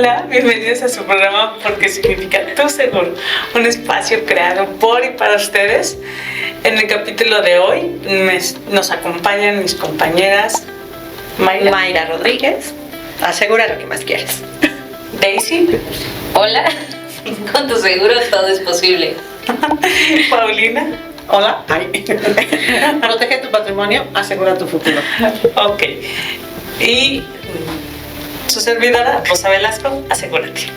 Hola, bienvenidos a su programa Porque Significa Tu Seguro, un espacio creado por y para ustedes. En el capítulo de hoy nos acompañan mis compañeras Mayra Rodríguez, asegura lo que más quieres. Daisy. Hola, con tu seguro todo es posible. Paulina. Hola. Protege tu patrimonio, asegura tu futuro. Ok. Y su servidora, Rosa Velasco, asegúrate.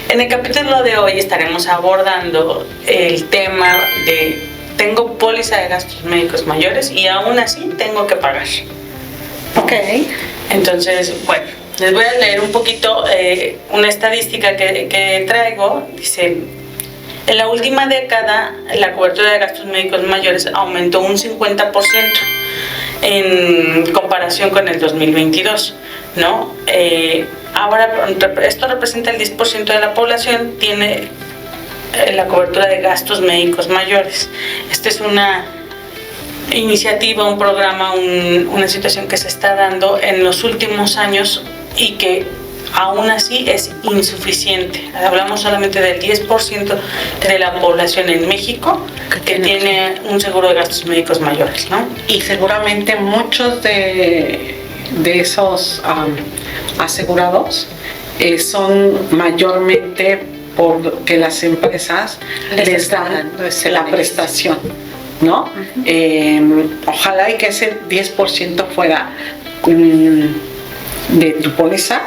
En el capítulo de hoy estaremos abordando el tema de tengo póliza de gastos médicos mayores y aún así tengo que pagar. Ok. Entonces, bueno, les voy a leer un poquito una estadística que traigo. Dice, en la última década la cobertura de gastos médicos mayores aumentó un 50% en comparación con el 2022, ¿no? Ahora esto representa el 10% de la población tiene la cobertura de gastos médicos mayores. Esta es una iniciativa, un programa, una situación que se está dando en los últimos años y que aún así es insuficiente. Hablamos solamente del 10% de la población en México que tiene un seguro de gastos médicos mayores, ¿no? Y seguramente muchos de esos asegurados son mayormente porque las empresas les dan la prestación, ¿no? Ojalá y que ese 10% fuera de tu póliza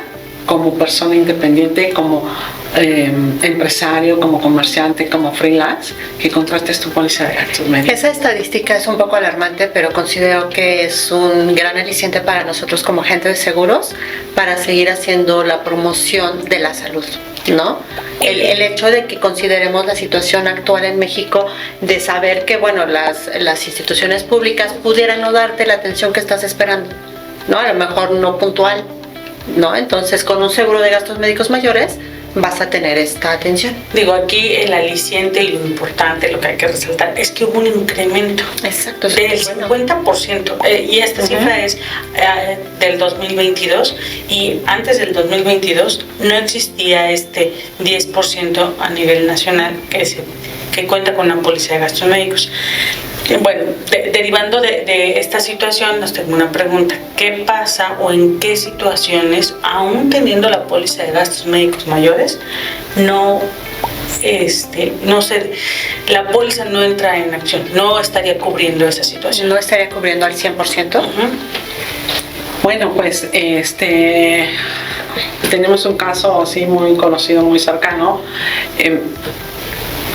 como persona independiente, como empresario, como comerciante, como freelance, que contrates tu póliza de gastos médicos. Esa estadística es un poco alarmante, pero considero que es un gran aliciente para nosotros como agentes de seguros para seguir haciendo la promoción de la salud, ¿no? El hecho de que consideremos la situación actual en México, de saber que, bueno, las instituciones públicas pudieran no darte la atención que estás esperando, ¿no? A lo mejor no puntual, ¿no? Entonces, con un seguro de gastos médicos mayores vas a tener esta atención. Digo, aquí el aliciente y lo importante, lo que hay que resaltar, es que hubo un incremento. Exacto, del 50%. Y esta cifra es del 2022. Y antes del 2022 no existía este 10% a nivel nacional que cuenta con una póliza de gastos médicos. Bueno, derivando de esta situación, nos tengo una pregunta. ¿Qué pasa o en qué situaciones, aún teniendo la póliza de gastos médicos mayores, la póliza no entra en acción, no estaría cubriendo esa situación? ¿No estaría cubriendo al 100%? Bueno, pues tenemos un caso así muy conocido, muy cercano,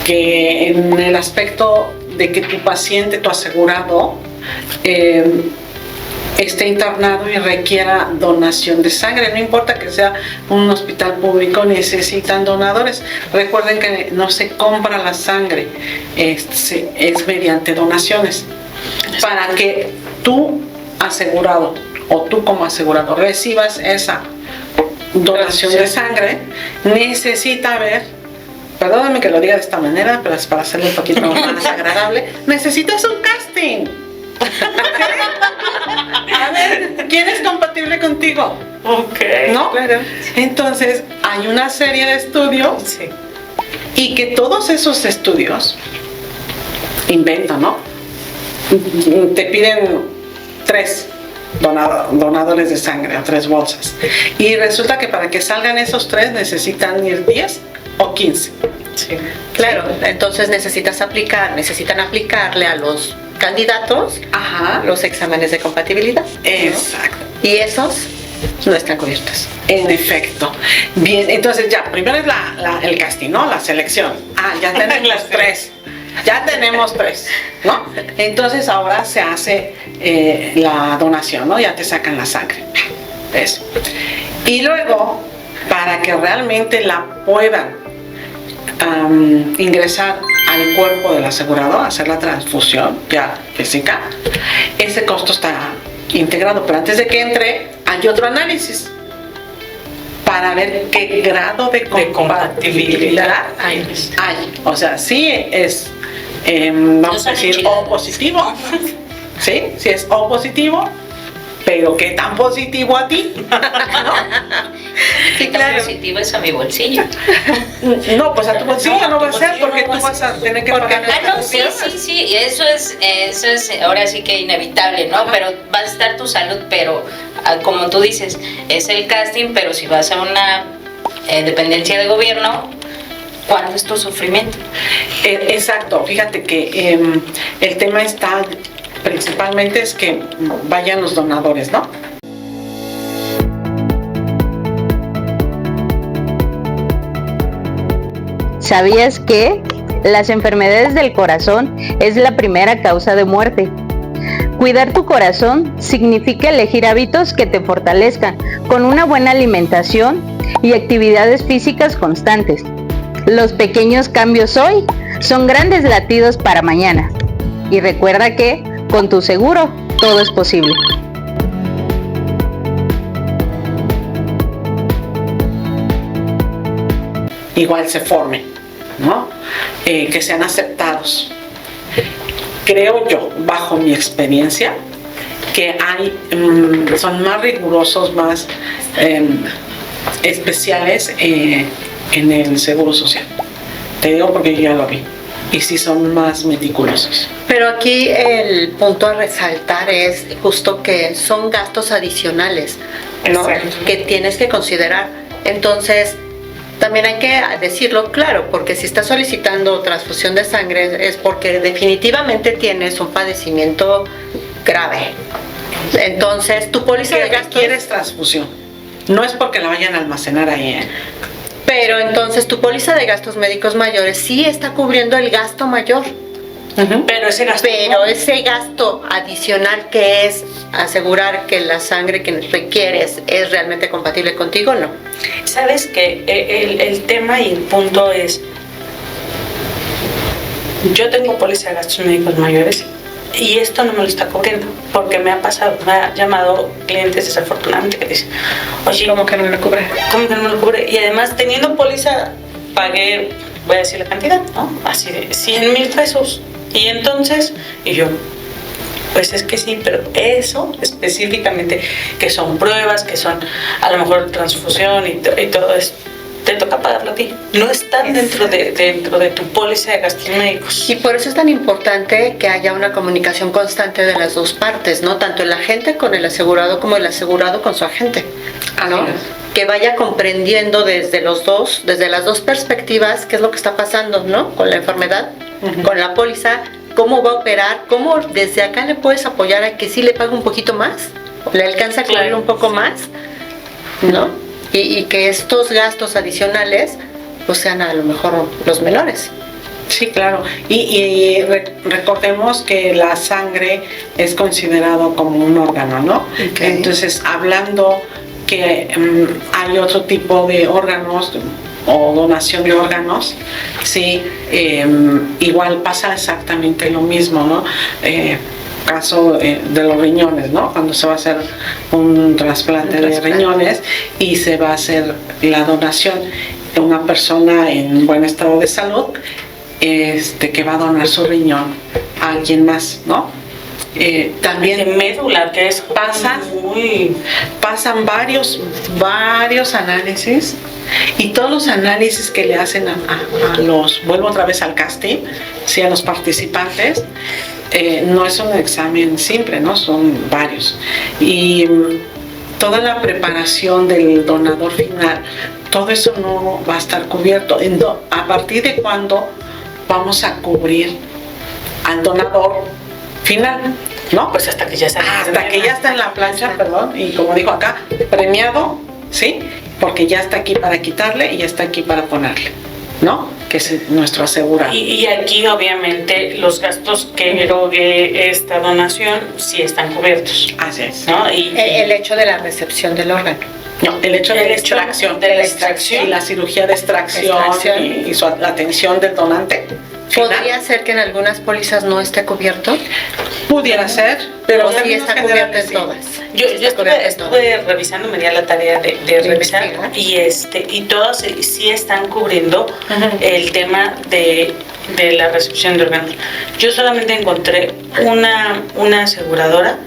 que en el aspecto de que tu paciente, tu asegurado, esté internado y requiera donación de sangre. No importa que sea un hospital público, necesitan donadores. Recuerden que no se compra la sangre, es mediante donaciones. Para que tú, asegurado, o tú como asegurado, recibas esa donación de sangre, necesita haber, perdóname que lo diga de esta manera, pero es para hacerlo un poquito más agradable, necesitas un casting. A ver, ¿quién es compatible contigo? Ok, ¿no? Claro. Entonces, hay una serie de estudios, sí, y que todos esos estudios inventan, ¿no? Te piden 3 donadores de sangre o 3 bolsas. Y resulta que para que salgan esos 3 necesitan ir 10 o 15. sí. Claro, entonces necesitan aplicarle a los candidatos los exámenes de compatibilidad, ¿no? Exacto. Y esos no están cubiertos. En efecto. Bien, entonces ya, primero es el casting, ¿no? La selección. Ya tenemos 3. Ya tenemos 3, ¿no? Entonces ahora se hace la donación, ¿no? Ya te sacan la sangre. ¿Ves? Y luego, para que realmente la puedan ingresar al cuerpo del asegurado, hacer la transfusión ya física, ese costo está integrado, pero antes de que entre hay otro análisis para ver qué grado de compatibilidad hay. O sea, sí es, vamos a decir, O positivo, ¿sí? Sí es O positivo, pero qué tan positivo a ti, ¿no? Sí, claro. Positivo es a mi bolsillo. No, pues a tu bolsillo no va a ser porque tú no vas a tener que porque pagar. Ah, no, sí, y eso es ahora sí que inevitable, ¿no? Ajá. Pero va a estar tu salud, pero como tú dices, es el casting, pero si vas a una dependencia de gobierno, ¿cuánto es tu sufrimiento? Exacto, fíjate que el tema está principalmente es que vayan los donadores, ¿no? ¿Sabías que las enfermedades del corazón es la primera causa de muerte? Cuidar tu corazón significa elegir hábitos que te fortalezcan con una buena alimentación y actividades físicas constantes. Los pequeños cambios hoy son grandes latidos para mañana. Y recuerda que con tu seguro todo es posible. Igual se formen, ¿no? Que sean aceptados. Creo yo, bajo mi experiencia, que son más rigurosos, más especiales en el Seguro Social. Te digo porque yo ya lo vi. Y sí son más meticulosos. Pero aquí el punto a resaltar es justo que son gastos adicionales, ¿no? Exacto. Que tienes que considerar. Entonces, también hay que decirlo claro, porque si estás solicitando transfusión de sangre es porque definitivamente tienes un padecimiento grave. Entonces, tu póliza de gastos... requieres transfusión. No es porque la vayan a almacenar ahí, ¿eh? Pero entonces tu póliza de gastos médicos mayores sí está cubriendo el gasto mayor. Pero ese gasto Pero ese gasto adicional que es asegurar que la sangre que requieres es realmente compatible contigo, no. ¿Sabes qué? El tema y el punto es, yo tengo póliza de gastos médicos mayores y esto no me lo está cubriendo, porque me ha llamado clientes desafortunadamente que dicen, oye, ¿Cómo que no lo cubre? ¿cómo que no me lo cubre? Y además teniendo póliza pagué, voy a decir la cantidad, ¿no? Así de 100,000 pesos. Y entonces, y yo, pues es que sí, pero eso específicamente, que son pruebas, que son a lo mejor transfusión y todo eso, te toca pagarlo a ti. No están dentro de tu póliza de gastos médicos. Y por eso es tan importante que haya una comunicación constante de las dos partes, ¿no? Tanto el agente con el asegurado como el asegurado con su agente, ¿no? Así es. Que vaya comprendiendo desde las dos perspectivas qué es lo que está pasando, ¿no? Con la enfermedad, con la póliza, cómo va a operar, cómo desde acá le puedes apoyar a que sí le pague un poquito más, le alcanza a cubrir Claro, un poco más, ¿no? Y que estos gastos adicionales pues sean a lo mejor los menores. Sí, claro. Recordemos que la sangre es considerado como un órgano, ¿no? Okay. Entonces, hablando que hay otro tipo de órganos o donación de órganos, sí, igual pasa exactamente lo mismo, ¿no? Caso de los riñones, ¿no? Cuando se va a hacer un trasplante de riñones y se va a hacer la donación de una persona en buen estado de salud, que va a donar su riñón a alguien más, ¿no? También De médula, que es pasan varios análisis, y todos los análisis que le hacen a los, vuelvo otra vez al casting, sí, a los participantes, no es un examen simple, ¿no? Son varios. Y toda la preparación del donador final, todo eso no va a estar cubierto. ¿A partir de cuándo vamos a cubrir al donador final? ¿No? pues hasta que ya está en la plancha, perdón, y como dijo acá, premiado, ¿sí? Porque ya está aquí para quitarle y ya está aquí para ponerle, ¿no? Que es nuestro asegurado. Y aquí obviamente los gastos que erogue esta donación sí están cubiertos, Así es. ¿no? Y El hecho de la recepción del órgano. No, el hecho de El la hecho extracción, de la extracción. y la cirugía de extracción, Extracción. y la atención del donante. final. ¿Podría ser que en algunas pólizas no esté cubierto? Pudiera ser, pero ¿O sí está cubierto en todas? yo estuve revisando, me di a la tarea de revisar investigar. y todas sí están cubriendo Ajá. el tema de la recepción de órganos. Yo solamente encontré una aseguradora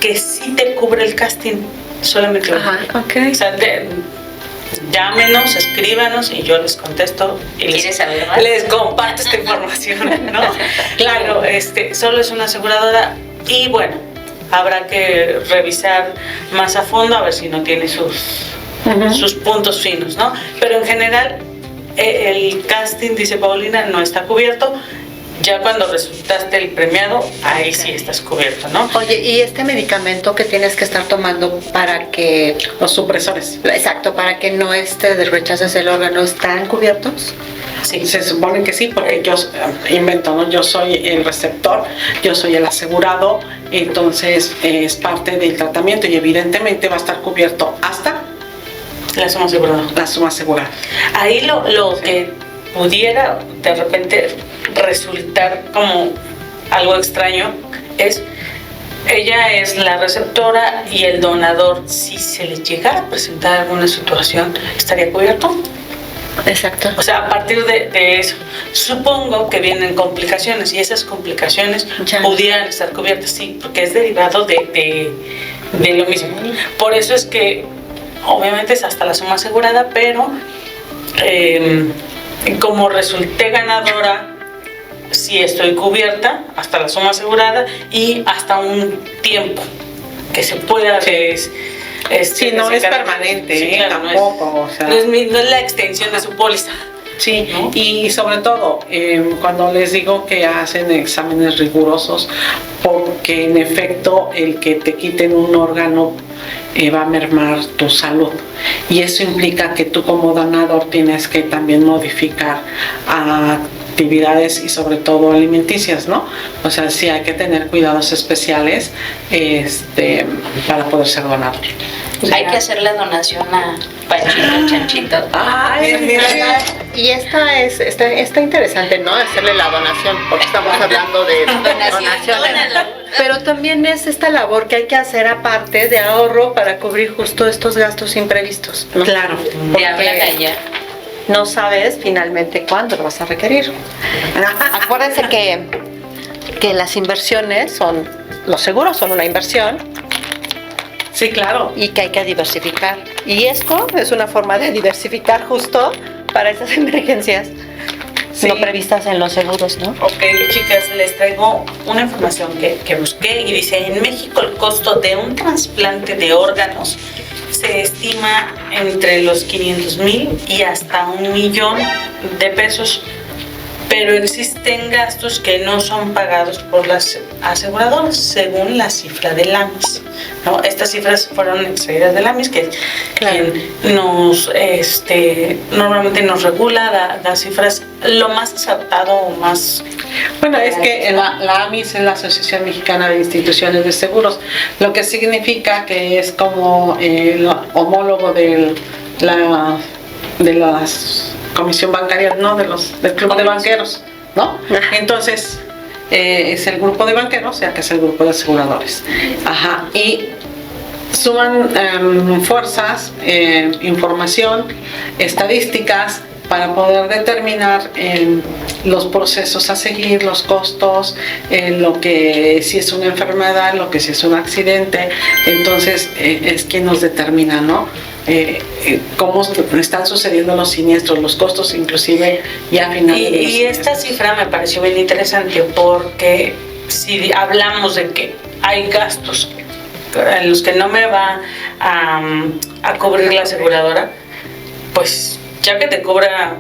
que sí te cubre el casting, solamente una. Ajá, ok. O sea, Llámenos, escríbanos y yo les contesto y ¿Quieres saber más? les comparto esta información, ¿no? Claro, solo es una aseguradora y bueno, habrá que revisar más a fondo a ver si no tiene sus puntos finos, ¿no? Pero en general el casting, dice Paulina, no está cubierto. Ya cuando resultaste el premiado, ahí sí estás cubierto, ¿no? Oye, ¿y este medicamento que tienes que estar tomando para que... Los supresores. Exacto, para que no rechaces el órgano, ¿están cubiertos? Sí. Se supone que sí, porque yo invento, ¿no? Yo soy el receptor, yo soy el asegurado, entonces es parte del tratamiento y evidentemente va a estar cubierto hasta La suma asegurada. la suma asegurada. Ahí lo que pudiera de repente resultar como algo extraño es, ella es la receptora y el donador, si se le llegara a presentar alguna situación, ¿estaría cubierto? Exacto. O sea, a partir de eso, supongo que vienen complicaciones y esas complicaciones Ya. pudieran estar cubiertas, sí, porque es derivado de lo mismo. Por eso es que, obviamente es hasta la suma asegurada, pero como resulté ganadora, sí estoy cubierta hasta la suma asegurada y hasta un tiempo que se pueda... Sí, no es permanente, Sí, claro, tampoco, o sea. no es la extensión de su póliza. Sí, ¿no? y sobre todo cuando les digo que hacen exámenes rigurosos, porque en efecto el que te quiten un órgano va a mermar tu salud y eso implica que tú como donador tienes que también modificar actividades y sobre todo alimenticias, ¿no? O sea, sí hay que tener cuidados especiales para poder ser donador. Hay que hacer la donación a Panchito, Chanchito. Ay, mira. Y está interesante, ¿no? Hacerle la donación, porque estamos hablando de donaciones. Dónalo. Pero también es esta labor que hay que hacer aparte de ahorro para cubrir justo estos gastos imprevistos, ¿no? Claro. Te hablan allá. No sabes finalmente cuándo lo vas a requerir. Acuérdense que las inversiones los seguros son una inversión Sí, claro. y que hay que diversificar. Y esto es una forma de diversificar justo para esas emergencias Sí. no previstas en los seguros, ¿no? Ok, chicas, les traigo una información que busqué y dice, en México el costo de un trasplante de órganos se estima entre los 500,000 y hasta 1,000,000 de pesos, pero existen gastos que no son pagados por las aseguradoras según la cifra del AMIS, ¿no? Estas cifras fueron extraídas del AMIS, que Claro. normalmente nos regula, da cifras lo más acertado o más... Bueno, es que la AMIS es la Asociación Mexicana de Instituciones de Seguros, lo que significa que es como el homólogo de la Comisión Bancaria, no, del Club de Banqueros, ¿no? Ajá. Entonces, es el grupo de banqueros, o sea que es el grupo de aseguradores. Ajá, y suman fuerzas, información, estadísticas para poder determinar los procesos a seguir, los costos, lo que si es una enfermedad, lo que si es un accidente. Entonces es quien nos determina, ¿no? Cómo están sucediendo los siniestros, los costos inclusive ya a final de los Y esta cifra me pareció bien interesante porque si hablamos de que hay gastos en los que no me va a cubrir la aseguradora, pues ya que te cobra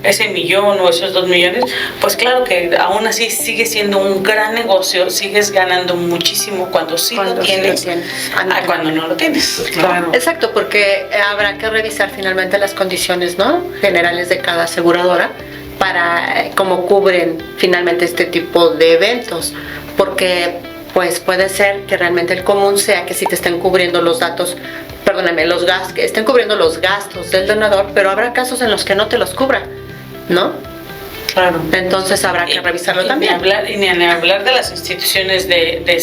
ese 1,000,000 o esos 2,000,000, pues claro que aún así sigue siendo un gran negocio, sigues ganando muchísimo cuando sí lo tienes, a cuando no lo tienes. Claro. Exacto, porque habrá que revisar finalmente las condiciones, ¿no?, generales de cada aseguradora para cómo cubren finalmente este tipo de eventos, porque pues puede ser que realmente el común sea que sí te estén cubriendo los datos, perdóname, los gastos, que estén cubriendo los gastos del donador, pero habrá casos en los que no te los cubra, ¿no? Claro. Entonces habrá que revisarlo también. Ni hablar de las instituciones del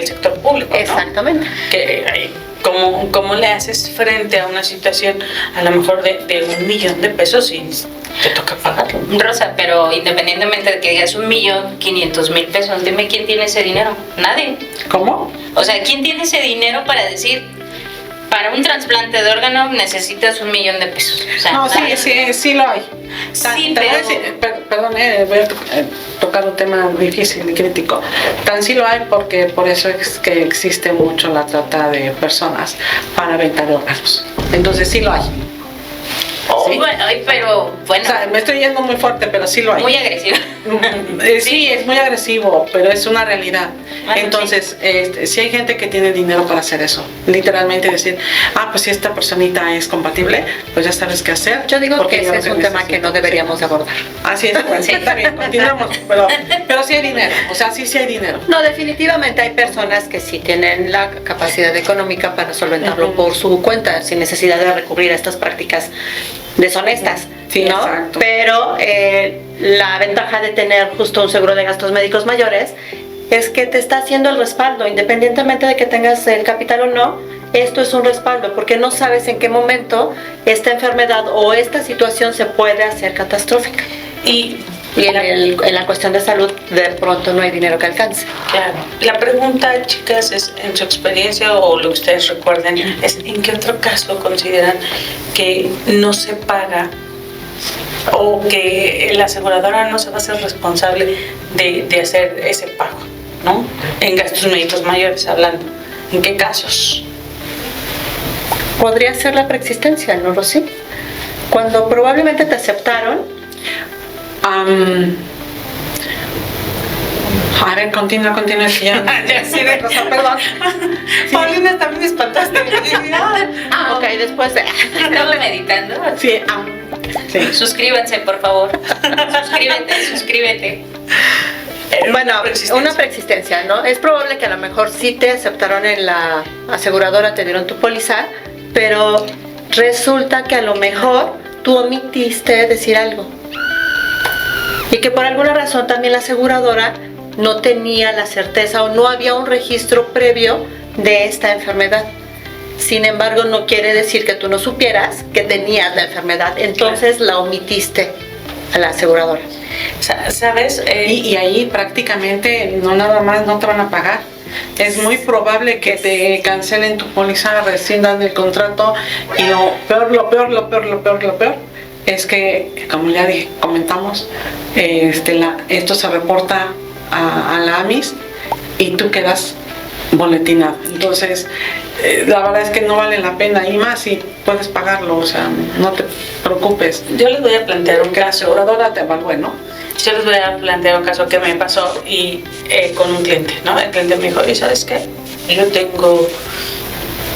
sector público, ¿no? Exactamente. Que, ¿cómo le haces frente a una situación a lo mejor de 1,000,000 de pesos y te toca pagarlo? Rosa, pero independientemente de que digas 1,500,000 pesos, dime quién tiene ese dinero. Nadie. ¿Cómo? O sea, ¿quién tiene ese dinero para decir, Para un trasplante de órgano necesitas 1,000,000 de pesos. O sea, No, sí lo hay. Sí, Te voy a pero- decir, perdón, voy a tocar un tema difícil y crítico. Tan sí lo hay porque por eso es que existe mucho la trata de personas para venta de órganos. Entonces sí lo hay. Sí. Bueno, ay, pero bueno, O sea, me estoy yendo muy fuerte, pero sí lo hay. muy agresivo. Sí, es muy agresivo, pero es una realidad. Bueno, Entonces, si hay gente que tiene dinero para hacer eso, literalmente decir, pues si esta personita es compatible, pues ya sabes qué hacer. Yo digo porque que yo ese es un necesito. tema que no deberíamos abordar. Así es, bueno, Sí. está bien, continuamos, pero sí hay dinero, o sea, sí hay dinero. No, definitivamente hay personas que sí tienen la capacidad económica para solventarlo por su cuenta, sin necesidad de recurrir a estas prácticas deshonestas, Sí, ¿no? exacto. Pero la ventaja de tener justo un seguro de gastos médicos mayores es que te está haciendo el respaldo, independientemente de que tengas el capital o no. Esto es un respaldo porque no sabes en qué momento esta enfermedad o esta situación se puede hacer catastrófica. Y Y en la cuestión de salud, de pronto no hay dinero que alcance. claro, la pregunta, chicas, es en su experiencia o lo que ustedes recuerden, es en qué otro caso consideran que no se paga o que la aseguradora no se va a hacer responsable de hacer ese pago, ¿no? En gastos médicos mayores hablando. ¿En qué casos? Podría ser la preexistencia, ¿no, Rosy? Cuando probablemente te aceptaron. A ver, continúa, es que ya. Ya sé. de cosa, perdón. Paulina también espantaste. Ok, después de. Estaba meditando. Sí, sí. Suscríbanse, por favor. Suscríbete. Bueno, Preexistencia. una preexistencia, ¿no? Es probable que a lo mejor sí te aceptaron en la aseguradora, te dieron tu póliza, pero resulta que a lo mejor tú omitiste decir algo. Y que por alguna razón también la aseguradora no tenía la certeza o no había un registro previo de esta enfermedad. Sin embargo, no quiere decir que tú no supieras que tenías la enfermedad, entonces la omitiste a la aseguradora. ¿Sabes? Y ahí prácticamente no nada más no te van a pagar. Es muy probable que te cancelen tu póliza, rescindan el contrato y lo peor es que, como ya comentamos, esto se reporta a la AMIS y tú quedas boletinado. Entonces, la verdad es que no vale la pena y más si puedes pagarlo, o sea, no te preocupes. Yo les voy a plantear un Que la caso. aseguradora te evalúe, ¿no? Yo les voy a plantear un caso que me pasó y con un cliente, ¿no? El cliente me dijo, ¿y sabes qué? Yo tengo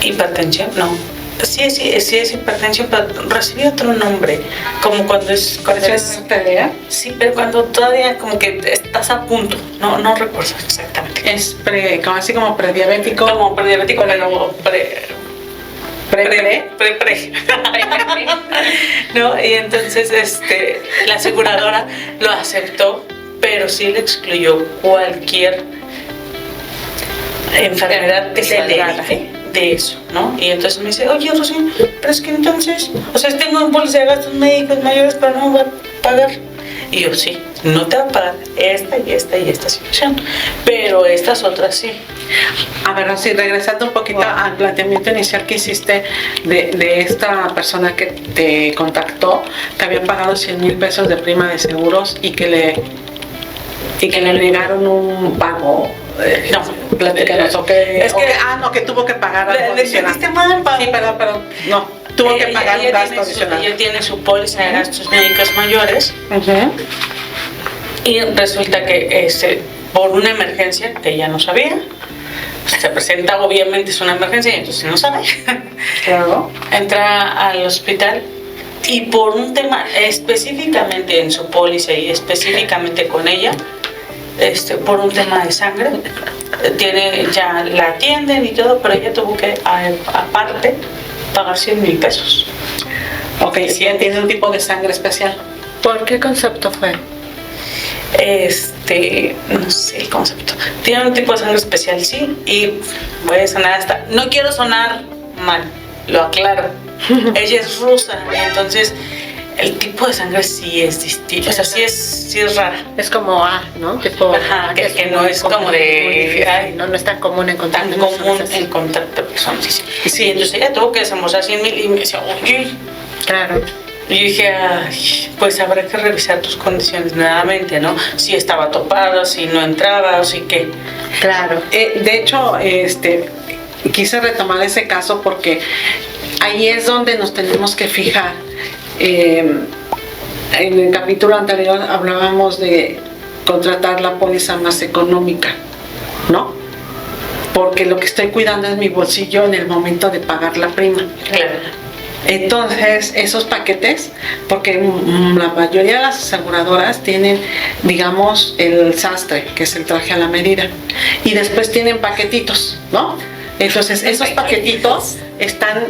hipertensión, no. Sí es hipertensión, pero recibí otro nombre, como cuando es ¿Pelea? sí, pero cuando todavía como que estás a punto, no recuerdo exactamente. Es así como prediabético. Como prediabético, pero pre. ¿No? Y entonces la aseguradora lo aceptó, pero sí le excluyó cualquier enfermedad que se derive de eso, ¿no? Y entonces me dice, oye, Rosy, pero es que entonces, o sea, tengo un póliza de gastos médicos mayores, pero no voy a pagar. Y yo, sí, no te va a pagar esta y esta situación, pero estas otras sí. A ver, Rosy, regresando un poquito al planteamiento inicial que hiciste de esta persona que te contactó, que había pagado 100,000 pesos de prima de seguros y que le negaron un pago. No, platícanos, que tuvo que pagar algo le adicional. entendiste mal, Pablo. Sí, perdón, no, tuvo que pagar un gasto adicional. Ella tiene su póliza de gastos médicos mayores Ujú. y resulta que por una emergencia que ella no sabía, se presenta, obviamente es una emergencia y entonces no sabe, Claro. entra al hospital y por un tema específicamente en su póliza y específicamente con ella, por un tema de sangre, ya la atienden y todo, pero ella tuvo que aparte pagar 100,000 pesos. Ok, sí, tiene un tipo de sangre especial. ¿Por qué concepto fue? No sé el concepto. Tiene un tipo de sangre especial, sí, y voy a sonar no quiero sonar mal, lo aclaro. Ella es rusa, entonces el tipo de sangre sí es distinto, o sea, sí es rara. Es como A, ¿no? Tipo, Ajá, que no es como muy de... difícil, ay, no es tan común encontrar tan personas común así. encontrar personas así. Sí, entonces ella tuvo que desembolsar 100,000 y me decía, oye, Claro. y yo dije, ay, pues habrá que revisar tus condiciones nuevamente, ¿no? Si estaba topado, si no entraba, o si qué. Claro. De hecho, quise retomar ese caso porque ahí es donde nos tenemos que fijar. En el capítulo anterior hablábamos de contratar la póliza más económica, ¿no? Porque lo que estoy cuidando es mi bolsillo en el momento de pagar la prima. Claro. Entonces, esos paquetes, porque la mayoría de las aseguradoras tienen, digamos, el sastre, que es el traje a la medida, y después tienen paquetitos, ¿no? Entonces, esos paquetitos están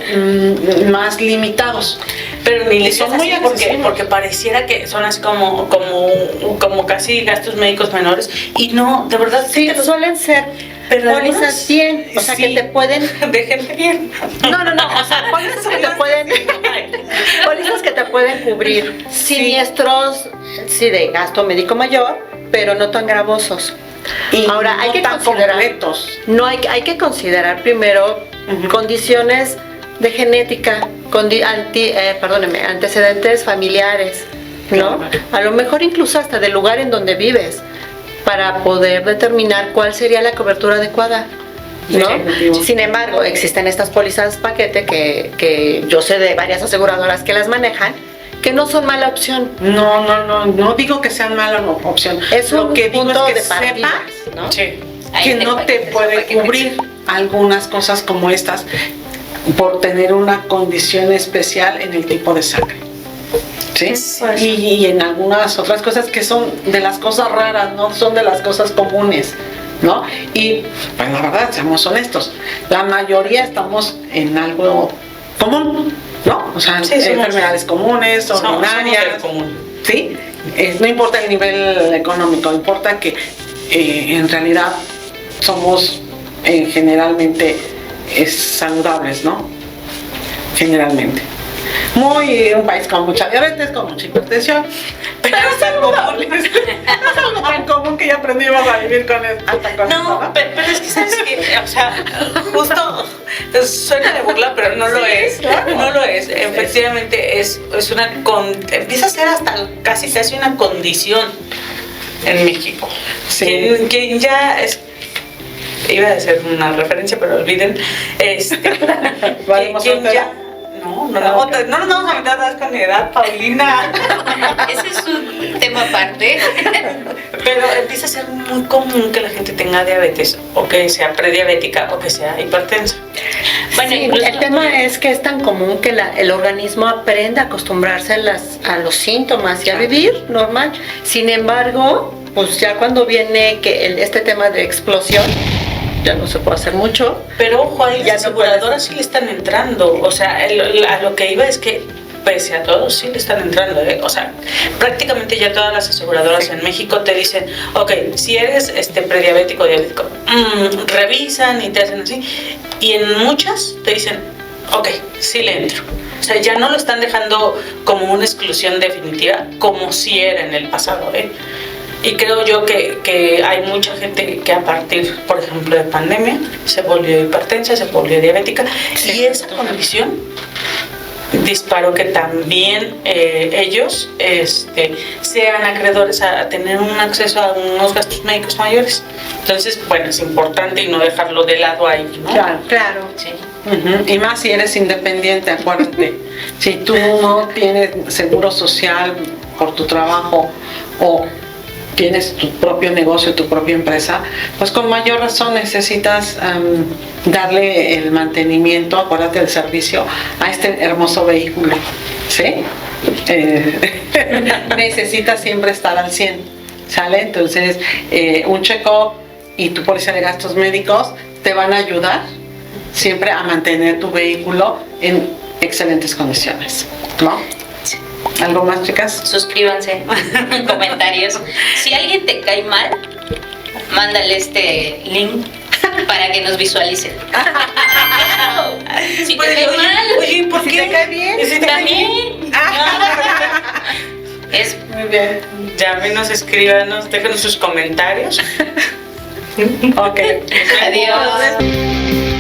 más limitados. Pero ni les Son son muy muy porque, accesibles. porque pareciera que son así como casi gastos médicos menores y no, de verdad Sí, te los- suelen ser pero pólizas algunas- 100, o sea, sí, que te pueden... de gente bien. No, o sea, pólizas que te pueden... Pólizas que te pueden cubrir siniestros, sí, de gasto médico mayor, pero no tan gravosos. Y Ahora, hay no que tan considerar... completos. No, hay que considerar primero Ujú. condiciones de genética, antecedentes familiares, ¿no? Claro. A lo mejor incluso hasta del lugar en donde vives, para poder determinar cuál sería la cobertura adecuada, ¿no? Definitivo. Sin embargo, existen estas pólizas paquete que yo sé de varias aseguradoras que las manejan, que no son mala opción. No digo que sean mala opción. Es Lo un que digo punto es que de partida, sepas ¿no? Sí. Ahí que está el no te paquete, puede paquete. cubrir algunas cosas como estas por tener una condición especial en el tipo de sangre. ¿Sí? Y en algunas otras cosas que son de las cosas raras, no son de las cosas comunes, ¿no? Y pues la verdad, seamos honestos, la mayoría estamos en algo común, ¿no? O sea, Sí, somos- enfermedades comunes, Somos ordinarias, del común. ¿sí? No importa el nivel económico, importa que en realidad somos generalmente saludables, ¿no? Generalmente. Un país con mucha diabetes, con mucha hipertensión, pero es algo común, no es algo tan común que ya aprendimos a vivir con hasta con eso, No, ¿no? pero es que sabes que, o sea, justo suena de burla, pero no lo es. claro. No lo es. Efectivamente es empieza a ser hasta casi una condición en México. Sí. Quien ya es, iba a hacer una referencia, pero olviden. Valemos Quien soltera. ya. No nos vamos a meter atrás con mi edad, Paulina. Ese es un tema aparte. Pero empieza a ser muy común que la gente tenga diabetes, o que sea prediabética, o que sea hipertensa. Bueno, Sí, incluso- el tema es que es tan común que el organismo aprende a acostumbrarse a los síntomas y a vivir normal. Sin embargo, pues ya cuando viene este tema de explosión, ya no se puede hacer mucho. Pero ojo, ahí Ya las no aseguradoras sí le están entrando. O sea, a lo que iba es que pese a todo sí le están entrando. O sea, prácticamente ya todas las aseguradoras en México te dicen, ok, si eres prediabético o diabético, revisan y te hacen así. Y en muchas te dicen, ok, sí le entro. O sea, ya no lo están dejando como una exclusión definitiva, como si era en el pasado, ¿eh? Y creo yo que hay mucha gente que a partir, por ejemplo, de pandemia, se volvió hipertensa, se volvió diabética, y esa condición disparó que también ellos sean acreedores a tener un acceso a unos gastos médicos mayores. Entonces, bueno, es importante y no dejarlo de lado ahí, ¿no? Claro. Sí. Ujú. Y más si eres independiente, acuérdate. Si tú no tienes seguro social por tu trabajo o tienes tu propio negocio, tu propia empresa, pues con mayor razón necesitas darle el mantenimiento, acuérdate del servicio, a este hermoso vehículo, ¿sí? Necesitas siempre estar al 100, ¿sale? Entonces, un check-up y tu póliza de gastos médicos te van a ayudar siempre a mantener tu vehículo en excelentes condiciones, ¿no? ¿Algo más, chicas? Suscríbanse, comentarios. Si alguien te cae mal, mándale este link para que nos visualice. Si te Pues, cae mal, oye, ¿por Si qué? te cae bien, ¿Y si te cae bien? también. bien. Llámenos, escríbanos, déjenos sus comentarios. Ok. Adiós.